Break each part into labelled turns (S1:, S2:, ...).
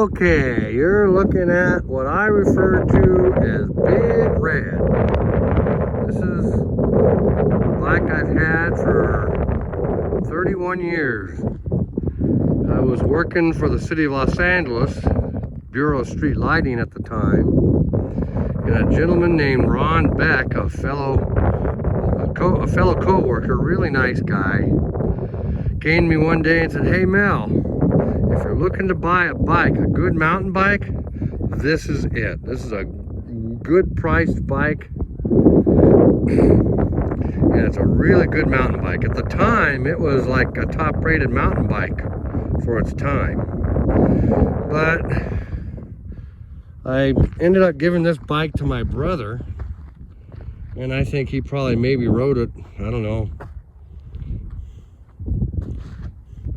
S1: Okay, you're looking at what I refer to as Big Red. This is a bike I've had for 31 years. I was working for the city of Los Angeles, Bureau of Street Lighting at the time, and a gentleman named Ron Beck, a fellow co-worker, really nice guy, came to me one day and said, "Hey Mel, if you're looking to buy a bike, a good mountain bike, this is it. This is a good priced bike, and it's a really good mountain bike." At the time, it was like a top rated mountain bike for its time. But I ended up giving this bike to my brother, and I think he probably maybe rode it, I don't know,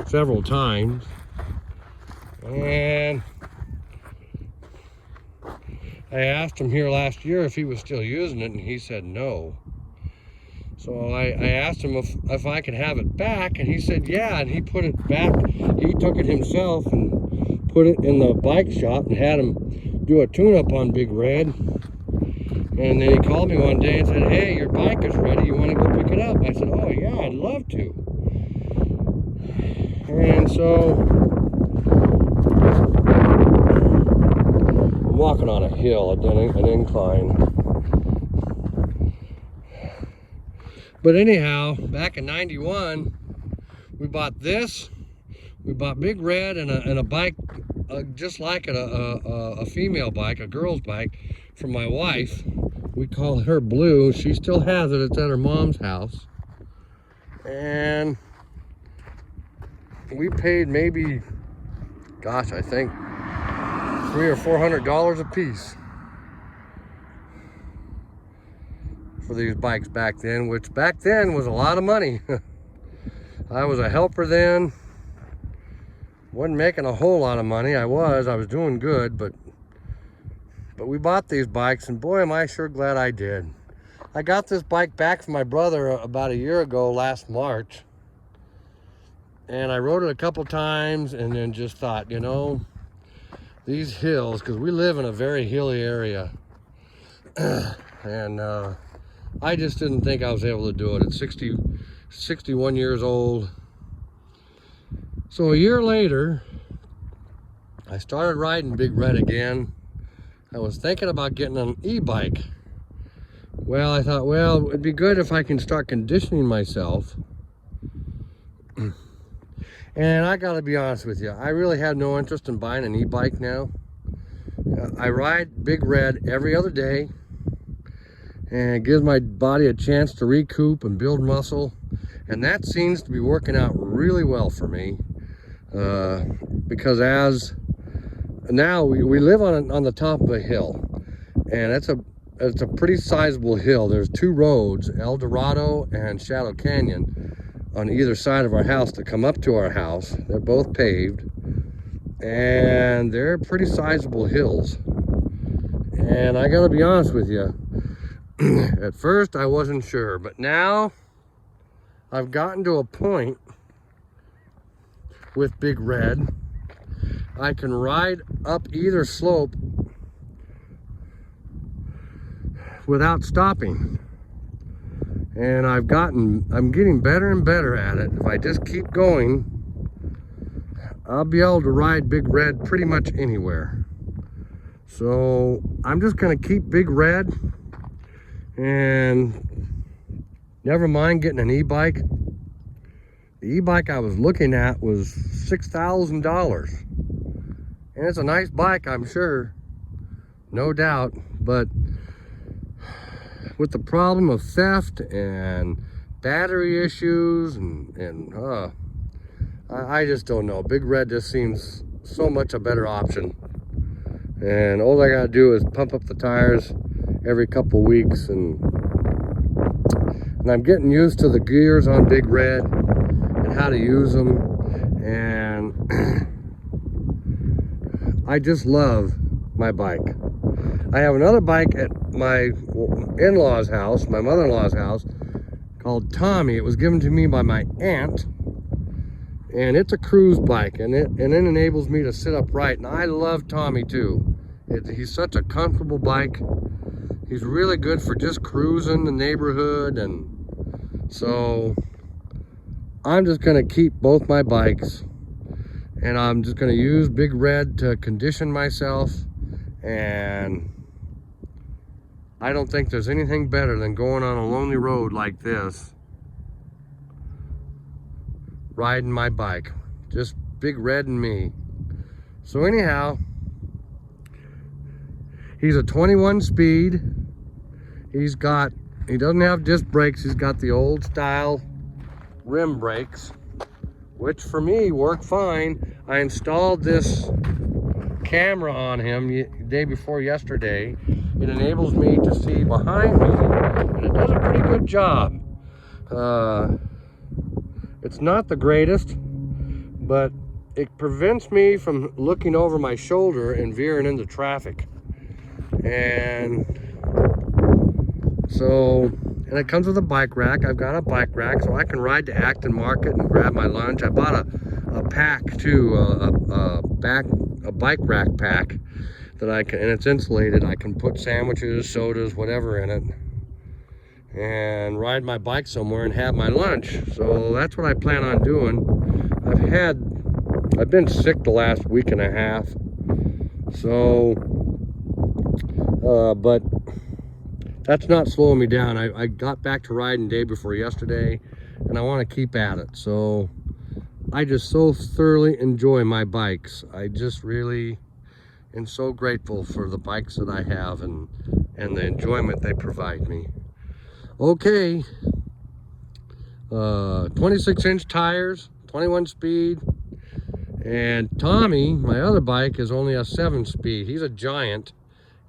S1: several times. And I asked him here last year if he was still using it, and he said no. So I asked him if I could have it back, and he said yeah, and he put it back. He took it himself and put it in the bike shop and had him do a tune-up on Big Red. And then he called me one day and said, "Hey, your bike is ready, you want to go pick it up?" I said, "Oh yeah, I'd love to." And so I'm walking on a hill, an incline. But anyhow, back in '91, we bought this. We bought Big Red and a bike just like it, a female bike, a girl's bike, for my wife. We call her Blue. She still has it. It's at her mom's house. And we paid maybe, gosh, I think $300 or $400 a piece for these bikes back then, which back then was a lot of money. I was a helper then. Wasn't making a whole lot of money. I was doing good, but we bought these bikes, and boy, am I sure glad I did. I got this bike back from my brother about a year ago, last March, and I rode it a couple times and then just thought, you know, these hills, because we live in a very hilly area, and I just didn't think I was able to do it at 61 years old. So a year later, I started riding Big Red again. I was thinking about getting an e-bike. Well, I thought, well, it'd be good if I can start conditioning myself. And I gotta be honest with you, I really have no interest in buying an e-bike now. I ride Big Red every other day, and it gives my body a chance to recoup and build muscle. And that seems to be working out really well for me. Because now we live on the top of a hill, and it's a pretty sizable hill. There's two roads, El Dorado and Shadow Canyon, on either side of our house to come up to our house. They're both paved, and they're pretty sizable hills. And I gotta be honest with you, at first I wasn't sure, but now I've gotten to a point with Big Red. I can ride up either slope without stopping, and I'm getting better and better at it. If I just keep going, I'll be able to ride Big Red pretty much anywhere. So I'm just gonna keep Big Red, and never mind getting an e-bike. The e-bike I was looking at was $6,000. And it's a nice bike, I'm sure, no doubt. But with the problem of theft and battery issues, I just don't know. Big Red just seems so much a better option. And all I gotta do is pump up the tires every couple weeks, and I'm getting used to the gears on Big Red and how to use them, and I just love my bike. I have another bike at my in-laws' house, my mother-in-law's house, called Tommy. It was given to me by my aunt, and it's a cruise bike, and it enables me to sit upright. And I love Tommy too. He's such a comfortable bike. He's really good for just cruising the neighborhood, and so I'm just gonna keep both my bikes, and I'm just gonna use Big Red to condition myself. And I don't think there's anything better than going on a lonely road like this, riding my bike, just Big Red and me. So anyhow, he's a 21 speed. He doesn't have disc brakes. He's got the old style rim brakes, which for me work fine. I installed this camera on him the day before yesterday. It enables me to see behind me, and it does a pretty good job. It's not the greatest, but it prevents me from looking over my shoulder and veering into traffic. And so, and it comes with a bike rack. I've got a bike rack, so I can ride to Acton Market and grab my lunch. I bought a pack too, a bike rack pack that I can, and it's insulated. I can put sandwiches, sodas, whatever in it, and ride my bike somewhere and have my lunch. So that's what I plan on doing. I've been sick the last week and a half, so but that's not slowing me down. I got back to riding day before yesterday, and I want to keep at it. So I just so thoroughly enjoy my bikes. I just really am so grateful for the bikes that I have and the enjoyment they provide me. Okay, 26-inch tires, 21 speed, and Tommy, my other bike, is only a 7-speed. He's a giant,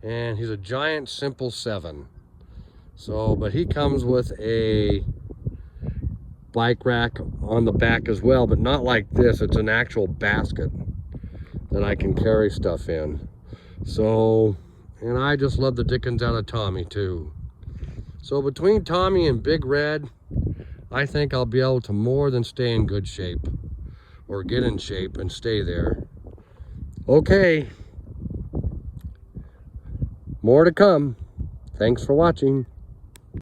S1: and he's a giant simple 7. So, but he comes with a bike rack on the back as well, but not like this. It's an actual basket that I can carry stuff in. So, and I just love the dickens out of Tommy too. So between Tommy and Big Red, I think I'll be able to more than stay in good shape, or get in shape and stay there. Okay, more to come. Thanks for watching.